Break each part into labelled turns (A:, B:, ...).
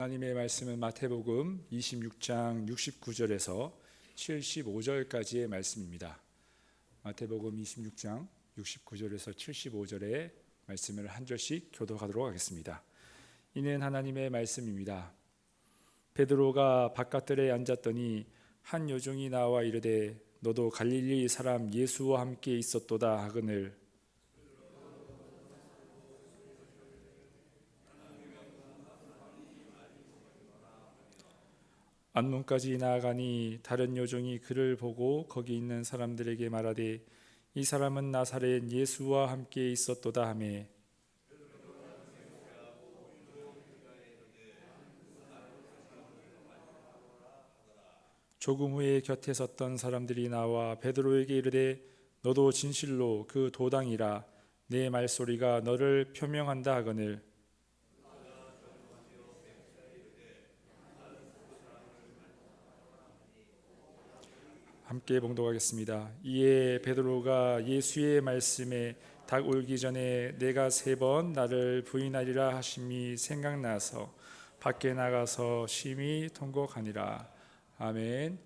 A: 하나님의 말씀은 마태복음 26장 69절에서 75절까지의 말씀입니다. 마태복음 26장 69절에서 75절의 말씀을 한 절씩 교독하도록 하겠습니다. 이는 하나님의 말씀입니다. 베드로가 바깥들에 앉았더니 한 여종이 나와 이르되 너도 갈릴리 사람 예수와 함께 있었도다 하거늘 안문까지 나아가니 다른 여종이 그를 보고 거기 있는 사람들에게 말하되 이 사람은 나사렛 예수와 함께 있었도다 하매 조금 후에 곁에 섰던 사람들이 나와 베드로에게 이르되 너도 진실로 그 도당이라 내 말소리가 너를 표명한다 하거늘 함께 봉독하겠습니다. 이에 베드로가 예수의 말씀에 닭 울기 전에 내가 3번 나를 부인하리라 하심이 생각나서 밖에 나가서 심히 통곡하니라. 아멘.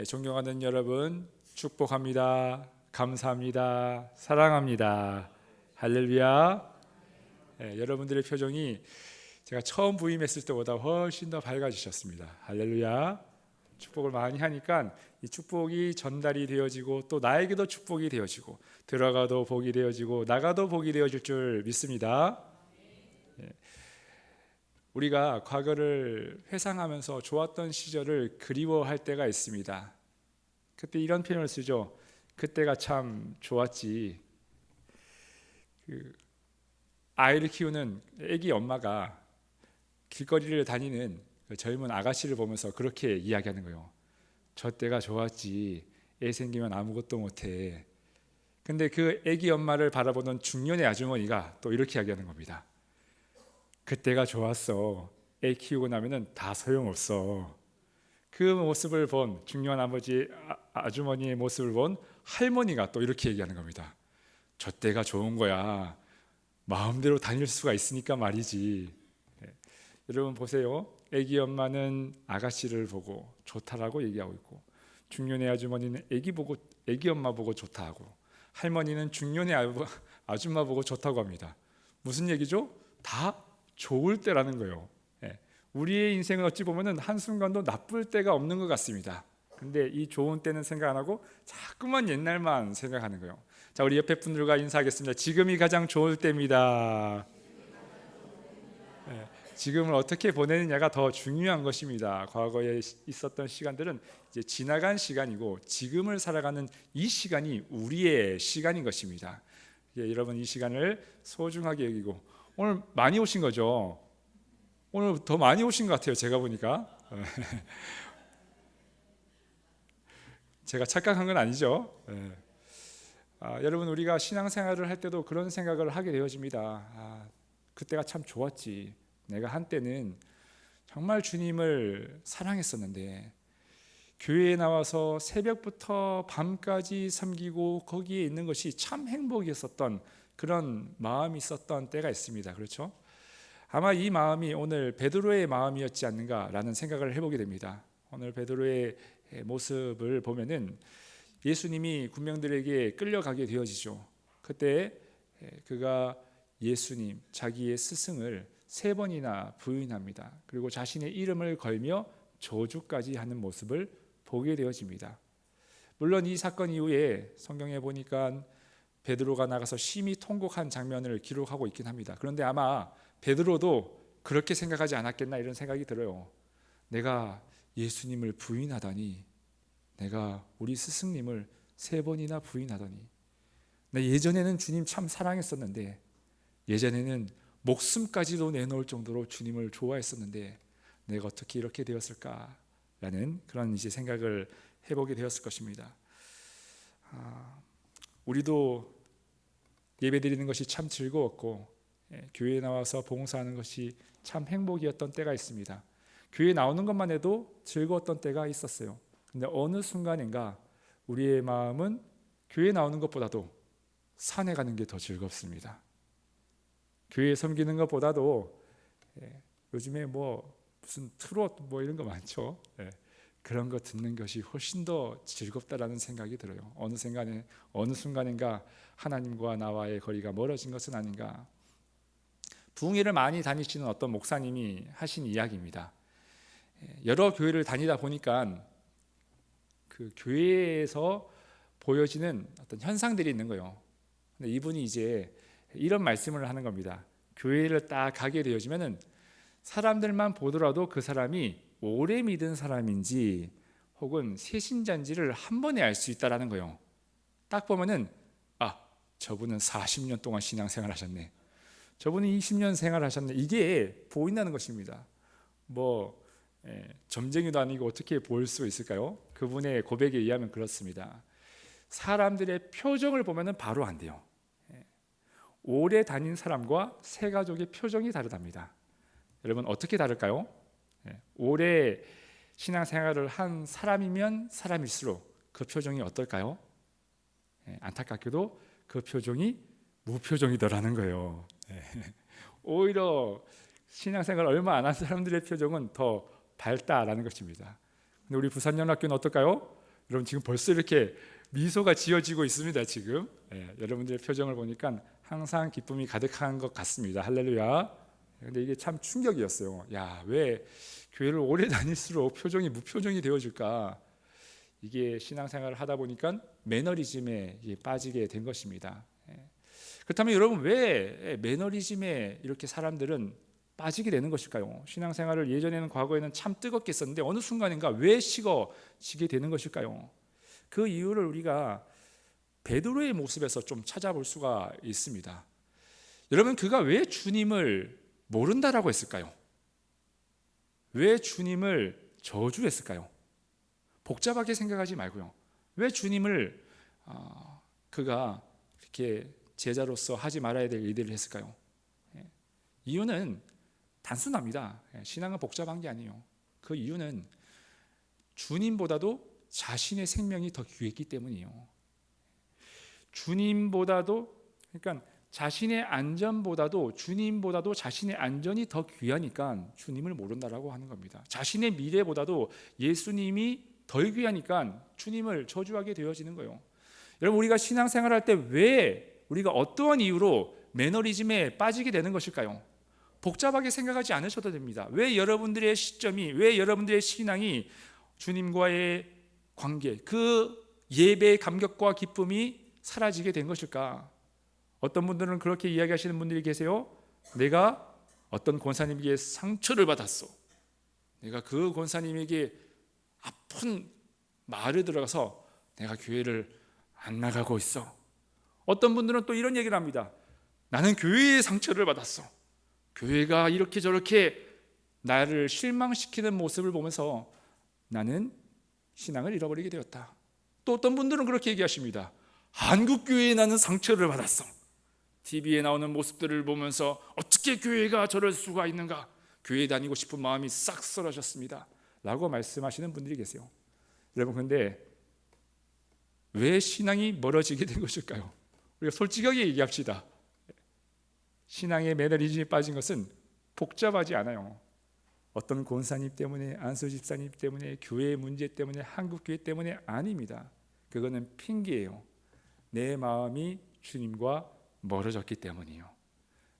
A: 존경하는 여러분, 축복합니다. 감사합니다. 사랑합니다. 할렐루야. 여러분들의 표정이 제가 처음 부임했을 때보다 훨씬 더 밝아지셨습니다. 할렐루야. 축복을 많이 하니까 이 축복이 전달이 되어지고 또 나에게도 축복이 되어지고 들어가도 복이 되어지고 나가도 복이 되어질 줄 믿습니다. 우리가 과거를 회상하면서 좋았던 시절을 그리워할 때가 있습니다. 그때 이런 표현을 쓰죠. 그때가 참 좋았지. 아이를 키우는 아기 엄마가 길거리를 다니는 젊은 아가씨를 보면서 그렇게 이야기하는 거예요. 저 때가 좋았지. 애 생기면 아무것도 못해. 근데 그 아기 엄마를 바라보는 중년의 아주머니가 또 이렇게 이야기하는 겁니다. 그때가 좋았어. 애 키우고 나면은 다 소용없어. 그 모습을 본 중년 아버지 아주머니의 모습을 본 할머니가 또 이렇게 얘기하는 겁니다. 저 때가 좋은 거야. 마음대로 다닐 수가 있으니까 말이지. 여러분 보세요. 아기 엄마는 아가씨를 보고 좋다라고 얘기하고 있고 중년의 아주머니는 아기 엄마 보고 좋다 하고 할머니는 중년의 아줌마 보고 좋다고 합니다. 무슨 얘기죠? 다 좋을 때라는 거예요. 우리의 인생은 어찌 보면은 한순간도 나쁠 때가 없는 것 같습니다. 근데 이 좋은 때는 생각 안 하고 자꾸만 옛날만 생각하는 거예요. 자, 우리 옆에 분들과 인사하겠습니다. 지금이 가장 좋을 때입니다. 지금을 어떻게 보내느냐가 더 중요한 것입니다. 과거에 있었던 시간들은 이제 지나간 시간이고 지금을 살아가는 이 시간이 우리의 시간인 것입니다. 여러분 이 시간을 소중하게 여기고 오늘 많이 오신 거죠? 오늘 더 많이 오신 것 같아요. 제가 보니까 제가 착각한 건 아니죠. 여러분 우리가 신앙생활을 할 때도 그런 생각을 하게 되어집니다. 그때가 참 좋았지. 내가 한때는 정말 주님을 사랑했었는데 교회에 나와서 새벽부터 밤까지 섬기고 거기에 있는 것이 참 행복이었었던 그런 마음이 있었던 때가 있습니다. 그렇죠? 아마 이 마음이 오늘 베드로의 마음이었지 않는가라는 생각을 해보게 됩니다. 오늘 베드로의 모습을 보면은 예수님이 군병들에게 끌려가게 되어지죠. 그때 그가 예수님, 자기의 스승을 3번이나 부인합니다. 그리고 자신의 이름을 걸며 저주까지 하는 모습을 보게 되어집니다. 물론 이 사건 이후에 성경에 보니까 베드로가 나가서 심히 통곡한 장면을 기록하고 있긴 합니다. 그런데 아마 베드로도 그렇게 생각하지 않았겠나 이런 생각이 들어요. 내가 예수님을 부인하다니, 내가 우리 스승님을 3번이나 부인하다니, 나 예전에는 주님 참 사랑했었는데 예전에는 목숨까지도 내놓을 정도로 주님을 좋아했었는데 내가 어떻게 이렇게 되었을까라는 그런 이제 생각을 해보게 되었을 것입니다. 우리도 예배드리는 것이 참 즐거웠고 교회에 나와서 봉사하는 것이 참 행복이었던 때가 있습니다. 교회에 나오는 것만 해도 즐거웠던 때가 있었어요. 근데 어느 순간인가 우리의 마음은 교회에 나오는 것보다도 산에 가는 게 더 즐겁습니다. 교회 섬기는 것보다도 요즘에 뭐 무슨 트롯 뭐 이런 거 많죠. 예. 그런 거 듣는 것이 훨씬 더 즐겁다라는 생각이 들어요. 어느 순간인가 하나님과 나와의 거리가 멀어진 것은 아닌가. 부흥회를 많이 다니시는 어떤 목사님이 하신 이야기입니다. 여러 교회를 다니다 보니까 그 교회에서 보여지는 어떤 현상들이 있는 거예요. 근데 이분이 이제 이런 말씀을 하는 겁니다. 교회를 딱 가게 되어지면은 사람들만 보더라도 그 사람이 오래 믿은 사람인지 혹은 새신자인지를 한 번에 알 수 있다라는 거예요. 딱 보면은 저분은 40년 동안 신앙생활 하셨네. 저분은 20년 생활하셨네. 이게 보인다는 것입니다. 점쟁이도 아니고 어떻게 보일 수 있을까요? 그분의 고백에 의하면 그렇습니다. 사람들의 표정을 보면은 바로 안 돼요. 오래 다닌 사람과 새 가족의 표정이 다르답니다. 여러분 어떻게 다를까요? 오래 신앙생활을 한 사람이면 사람일수록 그 표정이 어떨까요? 안타깝게도 그 표정이 무표정이더라는 거예요. 오히려 신앙생활 얼마 안 한 사람들의 표정은 더 밝다라는 것입니다. 근데 우리 부산연합교는 어떨까요? 여러분 지금 벌써 이렇게 미소가 지어지고 있습니다. 지금 여러분들의 표정을 보니까 항상 기쁨이 가득한 것 같습니다. 할렐루야. 근데 이게 참 충격이었어요. 왜 교회를 오래 다닐수록 표정이 무표정이 되어질까? 이게 신앙생활을 하다 보니까 매너리즘에 빠지게 된 것입니다. 그렇다면 여러분 왜 매너리즘에 이렇게 사람들은 빠지게 되는 것일까요? 신앙생활을 예전에는 과거에는 참 뜨겁게 했었는데 어느 순간인가 왜 식어지게 되는 것일까요? 그 이유를 우리가 베드로의 모습에서 좀 찾아볼 수가 있습니다. 여러분 그가 왜 주님을 모른다라고 했을까요? 왜 주님을 저주했을까요? 복잡하게 생각하지 말고요. 왜 주님을 그가 이렇게 제자로서 하지 말아야 될 일들을 했을까요? 이유는 단순합니다. 신앙은 복잡한 게 아니에요. 그 이유는 주님보다도 자신의 생명이 더 귀했기 때문이에요. 그러니까 자신의 안전보다도 주님보다도 자신의 안전이 더 귀하니까 주님을 모른다라고 하는 겁니다. 자신의 미래보다도 예수님이 덜 귀하니까 주님을 저주하게 되어지는 거예요. 여러분 우리가 신앙생활할 때 왜 우리가 어떠한 이유로 매너리즘에 빠지게 되는 것일까요? 복잡하게 생각하지 않으셔도 됩니다. 왜 여러분들의 시점이, 왜 여러분들의 신앙이 주님과의 관계, 그 예배의 감격과 기쁨이 사라지게 된 것일까? 어떤 분들은 그렇게 이야기하시는 분들이 계세요. 내가 어떤 권사님에게 상처를 받았어. 내가 그 권사님에게 아픈 말을 들어가서 내가 교회를 안 나가고 있어. 어떤 분들은 또 이런 얘기를 합니다. 나는 교회의 상처를 받았어. 교회가 이렇게 저렇게 나를 실망시키는 모습을 보면서 나는 신앙을 잃어버리게 되었다. 또 어떤 분들은 그렇게 얘기하십니다. 한국교회에 나는 상처를 받았어. TV에 나오는 모습들을 보면서 어떻게 교회가 저럴 수가 있는가? 교회 다니고 싶은 마음이 싹 사라졌습니다 라고 말씀하시는 분들이 계세요. 여러분 근데 왜 신앙이 멀어지게 된 것일까요? 우리가 솔직하게 얘기합시다. 신앙의 매너리즘에 빠진 것은 복잡하지 않아요. 어떤 권사님 때문에, 안수 집사님 때문에, 교회의 문제 때문에, 한국교회 때문에 아닙니다. 그거는 핑계예요. 내 마음이 주님과 멀어졌기 때문이에요.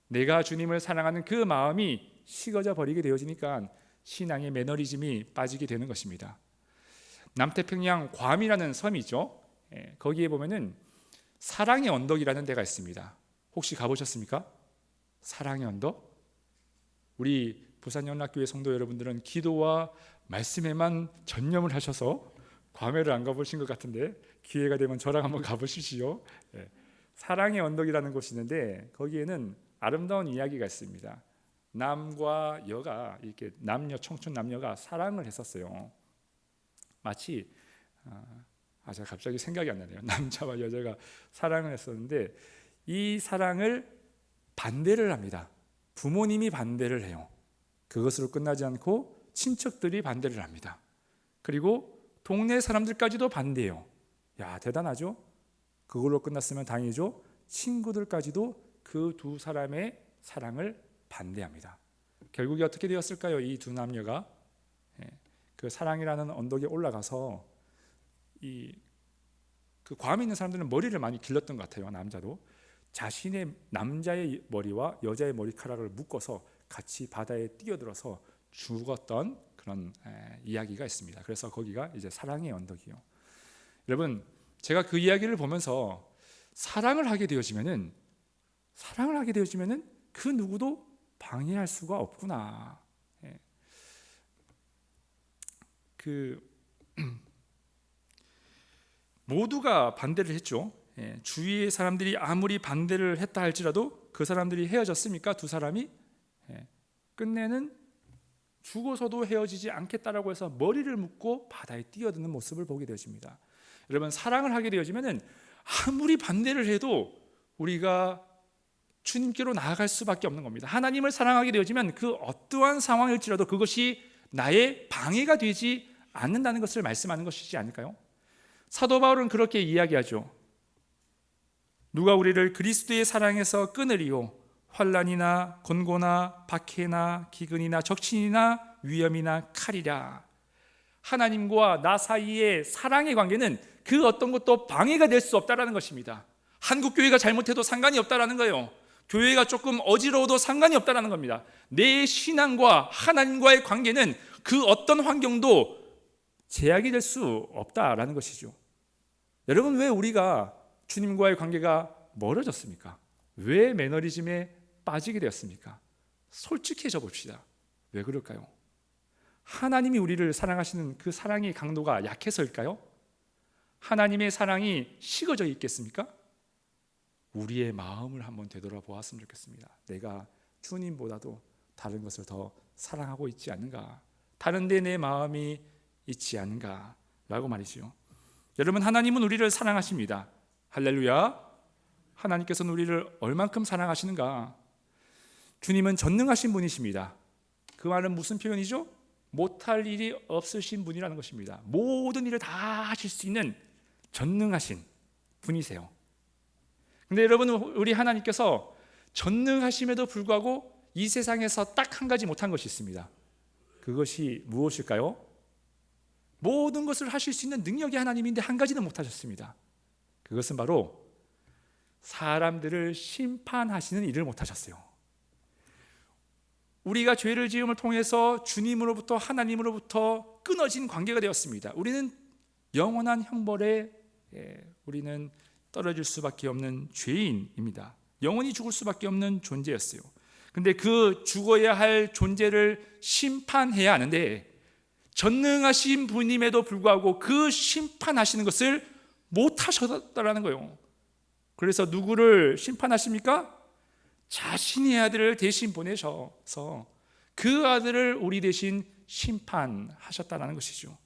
A: 내가 주님을 사랑하는 그 마음이 식어져 버리게 되어지니까 신앙의 매너리즘이 빠지게 되는 것입니다. 남태평양 괌이라는 섬이 있죠. 거기에 보면은 사랑의 언덕이라는 데가 있습니다. 혹시 가보셨습니까? 사랑의 언덕? 우리 부산연합교회 성도 여러분들은 기도와 말씀에만 전념을 하셔서 괌에를 안 가보신 것 같은데 기회가 되면 저랑 한번 가보시지요. 사랑의 언덕이라는 곳이 있는데 거기에는 아름다운 이야기가 있습니다. 남과 여가 이렇게 청춘 남녀가 사랑을 했었어요. 마치 제가 갑자기 생각이 안 나네요. 남자와 여자가 사랑을 했었는데 이 사랑을 반대를 합니다. 부모님이 반대를 해요. 그것으로 끝나지 않고 친척들이 반대를 합니다. 그리고 동네 사람들까지도 반대해요. 대단하죠? 그걸로 끝났으면 다행이죠. 친구들까지도 그 두 사람의 사랑을 반대합니다. 결국에 어떻게 되었을까요? 이 두 남녀가 그 사랑이라는 언덕에 올라가서 그 괌에 있는 사람들은 머리를 많이 길렀던 것 같아요. 남자도 자신의 남자의 머리와 여자의 머리카락을 묶어서 같이 바다에 뛰어들어서 죽었던 그런 이야기가 있습니다. 그래서 거기가 이제 사랑의 언덕이요. 여러분, 제가 그 이야기를 보면서 사랑을 하게 되어지면은 그 누구도 방해할 수가 없구나. 모두가 반대를 했죠. 주위의 사람들이 아무리 반대를 했다 할지라도 그 사람들이 헤어졌습니까? 두 사람이 끝내는 죽어서도 헤어지지 않겠다라고 해서 머리를 묶고 바다에 뛰어드는 모습을 보게 되어집니다. 여러분, 사랑을 하게 되어지면은 아무리 반대를 해도 우리가 주님께로 나아갈 수밖에 없는 겁니다. 하나님을 사랑하게 되어지면 그 어떠한 상황일지라도 그것이 나의 방해가 되지 않는다는 것을 말씀하는 것이지 않을까요? 사도 바울은 그렇게 이야기하죠. 누가 우리를 그리스도의 사랑에서 끊으리요? 환난이나 곤고나 박해나 기근이나 적신이나 위험이나 칼이라. 하나님과 나 사이의 사랑의 관계는 그 어떤 것도 방해가 될 수 없다라는 것입니다. 한국 교회가 잘못해도 상관이 없다라는 거예요. 교회가 조금 어지러워도 상관이 없다라는 겁니다. 내 신앙과 하나님과의 관계는 그 어떤 환경도 제약이 될 수 없다라는 것이죠. 여러분, 왜 우리가 주님과의 관계가 멀어졌습니까? 왜 매너리즘에 빠지게 되었습니까? 솔직해져 봅시다. 왜 그럴까요? 하나님이 우리를 사랑하시는 그 사랑의 강도가 약해서일까요? 하나님의 사랑이 식어져 있겠습니까? 우리의 마음을 한번 되돌아보았으면 좋겠습니다. 내가 주님보다도 다른 것을 더 사랑하고 있지 않는가? 다른 데 내 마음이 있지 않은가? 라고 말이죠. 여러분, 하나님은 우리를 사랑하십니다. 할렐루야. 하나님께서는 우리를 얼만큼 사랑하시는가? 주님은 전능하신 분이십니다. 그 말은 무슨 표현이죠? 못할 일이 없으신 분이라는 것입니다. 모든 일을 다 하실 수 있는 전능하신 분이세요. 근데 여러분, 우리 하나님께서 전능하심에도 불구하고 이 세상에서 딱 한 가지 못한 것이 있습니다. 그것이 무엇일까요? 모든 것을 하실 수 있는 능력이 하나님인데 한 가지는 못하셨습니다. 그것은 바로 사람들을 심판하시는 일을 못하셨어요. 우리가 죄를 지음을 통해서 주님으로부터 하나님으로부터 끊어진 관계가 되었습니다. 우리는 영원한 형벌에 우리는 떨어질 수밖에 없는 죄인입니다. 영원히 죽을 수밖에 없는 존재였어요. 근데 그 죽어야 할 존재를 심판해야 하는데 전능하신 분임에도 불구하고 그 심판하시는 것을 못하셨다라는 거예요. 그래서 누구를 심판하십니까? 자신의 아들을 대신 보내셔서 그 아들을 우리 대신 심판하셨다는 것이죠.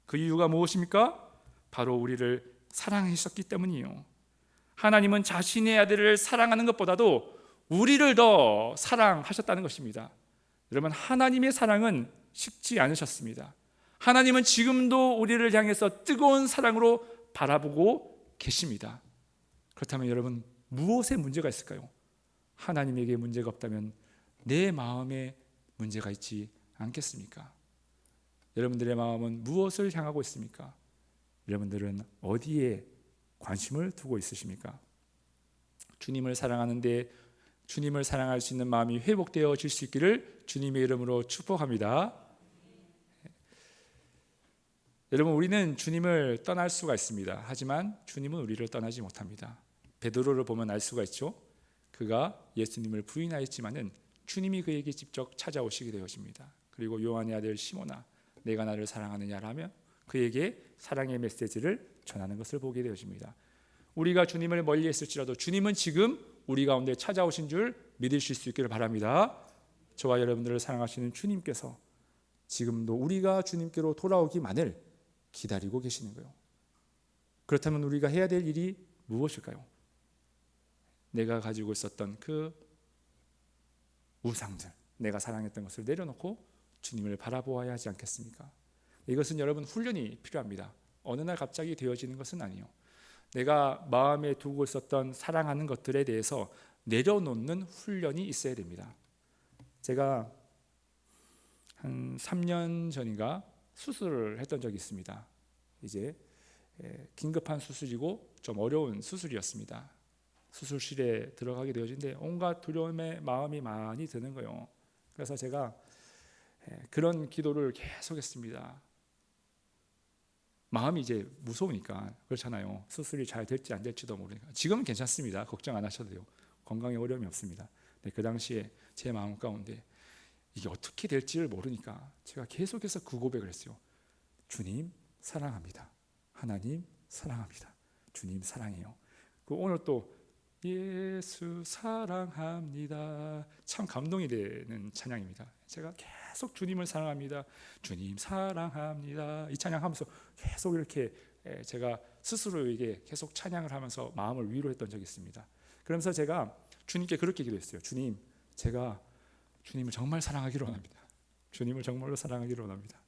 A: 그 이유가 무엇입니까? 바로 우리를 사랑하셨기 때문이에요. 하나님은 자신의 아들을 사랑하는 것보다도 우리를 더 사랑하셨다는 것입니다. 여러분, 하나님의 사랑은 식지 않으셨습니다. 하나님은 지금도 우리를 향해서 뜨거운 사랑으로 바라보고 계십니다. 그렇다면 여러분, 무엇에 문제가 있을까요? 하나님에게 문제가 없다면 내 마음에 문제가 있지 않겠습니까? 여러분들의 마음은 무엇을 향하고 있습니까? 여러분들은 어디에 관심을 두고 있으십니까? 주님을 사랑하는데 주님을 사랑할 수 있는 마음이 회복되어질 수 있기를 주님의 이름으로 축복합니다. 여러분, 우리는 주님을 떠날 수가 있습니다. 하지만 주님은 우리를 떠나지 못합니다. 베드로를 보면 알 수가 있죠. 그가 예수님을 부인하였지만은 주님이 그에게 직접 찾아오시게 되어집니다. 그리고 요한의 아들 시몬아, 내가 나를 사랑하느냐라며 그에게 사랑의 메시지를 전하는 것을 보게 되어집니다. 우리가 주님을 멀리 했을지라도 주님은 지금 우리 가운데 찾아오신 줄 믿으실 수 있기를 바랍니다. 저와 여러분들을 사랑하시는 주님께서 지금도 우리가 주님께로 돌아오기만을 기다리고 계시는 거예요. 그렇다면 우리가 해야 될 일이 무엇일까요? 내가 가지고 있었던 그 우상들, 내가 사랑했던 것을 내려놓고 주님을 바라보아야 하지 않겠습니까? 이것은 여러분 훈련이 필요합니다. 어느 날 갑자기 되어지는 것은 아니에요. 내가 마음에 두고 있었던 사랑하는 것들에 대해서 내려놓는 훈련이 있어야 됩니다. 제가 한 3년 전인가 수술을 했던 적이 있습니다. 이제 긴급한 수술이고 좀 어려운 수술이었습니다. 수술실에 들어가게 되어진데 온갖 두려움의 마음이 많이 드는 거예요. 그래서 제가 그런 기도를 계속했습니다. 마음이 이제 무서우니까 그렇잖아요. 수술이 잘 될지 안 될지도 모르니까. 지금은 괜찮습니다. 걱정 안 하셔도 돼요. 건강에 어려움이 없습니다. 그 당시에 제 마음 가운데 이게 어떻게 될지를 모르니까 제가 계속해서 그 고백을 했어요. 주님 사랑합니다. 하나님 사랑합니다. 주님 사랑해요. 오늘 또 예수 사랑합니다. 참 감동이 되는 찬양입니다. 제가 계속 주님을 사랑합니다. 주님 사랑합니다. 이 찬양하면서 계속 이렇게 제가 스스로에게 계속 찬양을 하면서 마음을 위로했던 적이 있습니다. 그러면서 제가 주님께 그렇게 기도했어요. 주님, 제가 주님을 정말 사랑하기를 원합니다. 주님을 정말로 사랑하기를 원합니다.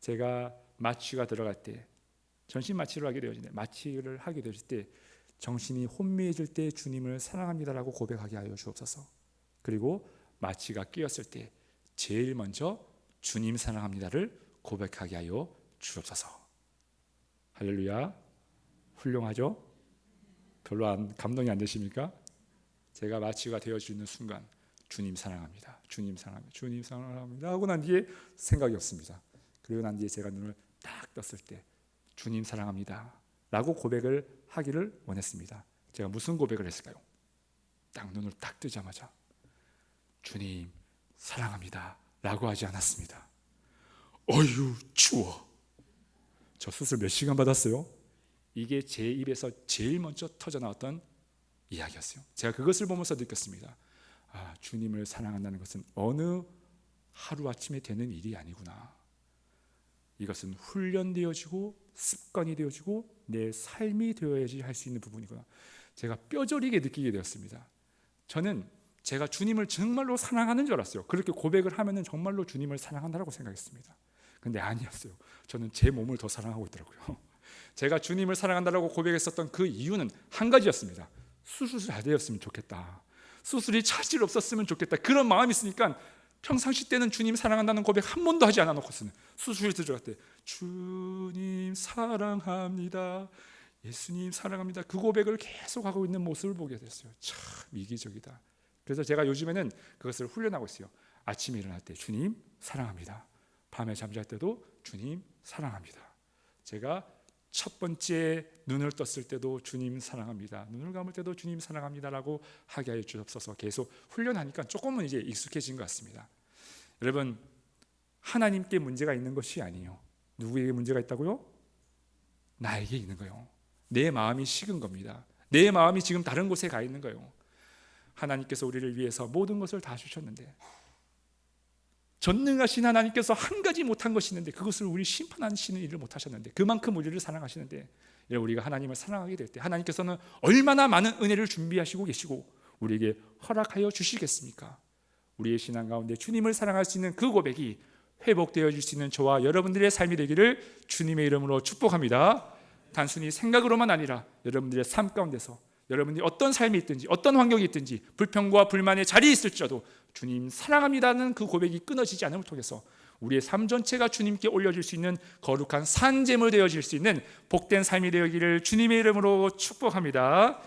A: 제가 마취가 들어갈 때, 전신 마취를 하게 되어지는데 마취를 하게 되었을 때 정신이 혼미해질 때 주님을 사랑합니다라고 고백하게 하여 주옵소서. 그리고 마취가 끼었을 때 제일 먼저 주님 사랑합니다를 고백하게 하여 주옵소서. 할렐루야. 훌륭하죠? 별로 감동이 안 되십니까? 제가 마취가 되어지는 순간 주님 사랑합니다. 주님 사랑합니다. 주님 사랑합니다 하고 난 뒤에 생각이 없습니다. 그리고 난 뒤에 제가 눈을 딱 떴을 때 주님 사랑합니다 라고 고백을 하기를 원했습니다. 제가 무슨 고백을 했을까요? 딱 눈을 딱 뜨자마자 주님 사랑합니다 라고 하지 않았습니다. 어휴 추워. 저 수술 몇 시간 받았어요? 이게 제 입에서 제일 먼저 터져 나왔던 이야기였어요. 제가 그것을 보면서 느꼈습니다. 아, 주님을 사랑한다는 것은 어느 하루아침에 되는 일이 아니구나. 이것은 훈련되어지고 습관이 되어지고 내 삶이 되어야지 할 수 있는 부분이구나. 제가 뼈저리게 느끼게 되었습니다. 저는 제가 주님을 정말로 사랑하는 줄 알았어요. 그렇게 고백을 하면 정말로 주님을 사랑한다고 생각했습니다. 근데 아니었어요. 저는 제 몸을 더 사랑하고 있더라고요. 제가 주님을 사랑한다고 고백했었던 그 이유는 한 가지였습니다. 수술이 잘 되었으면 좋겠다. 수술이 차질 없었으면 좋겠다. 그런 마음이 있으니까 평상시 때는 주님 사랑한다는 고백 한 번도 하지 않아 놓고서는 수술이 들어갈 때 주님 사랑합니다. 예수님 사랑합니다. 그 고백을 계속하고 있는 모습을 보게 됐어요. 참 이기적이다. 그래서 제가 요즘에는 그것을 훈련하고 있어요. 아침에 일어날 때 주님 사랑합니다. 밤에 잠잘 때도 주님 사랑합니다. 제가 첫 번째 눈을 떴을 때도 주님 사랑합니다. 눈을 감을 때도 주님 사랑합니다라고 하게 하여 주옵소서. 계속 훈련하니까 조금은 이제 익숙해진 것 같습니다. 여러분, 하나님께 문제가 있는 것이 아니에요. 누구에게 문제가 있다고요? 나에게 있는 거예요. 내 마음이 식은 겁니다. 내 마음이 지금 다른 곳에 가 있는 거예요. 하나님께서 우리를 위해서 모든 것을 다 주셨는데 전능하신 하나님께서 한 가지 못한 것이 있는데 그것을 우리 심판하시는 일을 못하셨는데 그만큼 우리를 사랑하시는데 우리가 하나님을 사랑하게 될 때 하나님께서는 얼마나 많은 은혜를 준비하시고 계시고 우리에게 허락하여 주시겠습니까? 우리의 신앙 가운데 주님을 사랑할 수 있는 그 고백이 회복되어질 수 있는 저와 여러분들의 삶이 되기를 주님의 이름으로 축복합니다. 단순히 생각으로만 아니라 여러분들의 삶 가운데서 여러분들이 어떤 삶이 있든지 어떤 환경이 있든지 불평과 불만의 자리에 있을지라도 주님 사랑합니다는 그 고백이 끊어지지 않음을 통해서 우리의 삶 전체가 주님께 올려질 수 있는 거룩한 산제물 되어질 수 있는 복된 삶이 되기를 주님의 이름으로 축복합니다.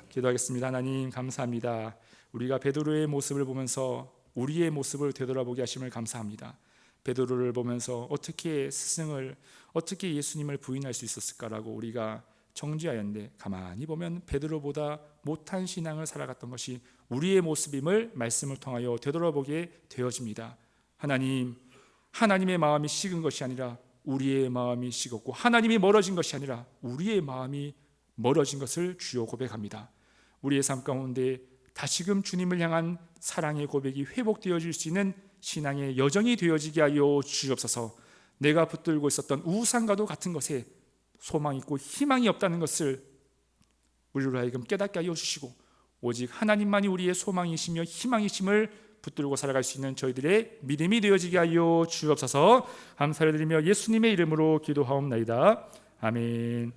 A: 기도하겠습니다. 하나님 감사합니다. 우리가 베드로의 모습을 보면서 우리의 모습을 되돌아보게 하심을 감사합니다. 베드로를 보면서 어떻게 스승을 어떻게 예수님을 부인할 수 있었을까라고 우리가 정죄하였는데 가만히 보면 베드로보다 못한 신앙을 살아갔던 것이 우리의 모습임을 말씀을 통하여 되돌아보게 되어집니다. 하나님, 하나님의 마음이 식은 것이 아니라 우리의 마음이 식었고 하나님이 멀어진 것이 아니라 우리의 마음이 멀어진 것을 주여 고백합니다. 우리의 삶 가운데 다시금 주님을 향한 사랑의 고백이 회복되어질 수 있는 신앙의 여정이 되어지게 하여 주옵소서. 내가 붙들고 있었던 우상과도 같은 것에 소망이 있고 희망이 없다는 것을 우리로 하여금 깨닫게 하여 주시고 오직 하나님만이 우리의 소망이시며 희망이심을 붙들고 살아갈 수 있는 저희들의 믿음이 되어지게 하여 주옵소서. 감사를 드리며 예수님의 이름으로 기도하옵나이다. 아멘.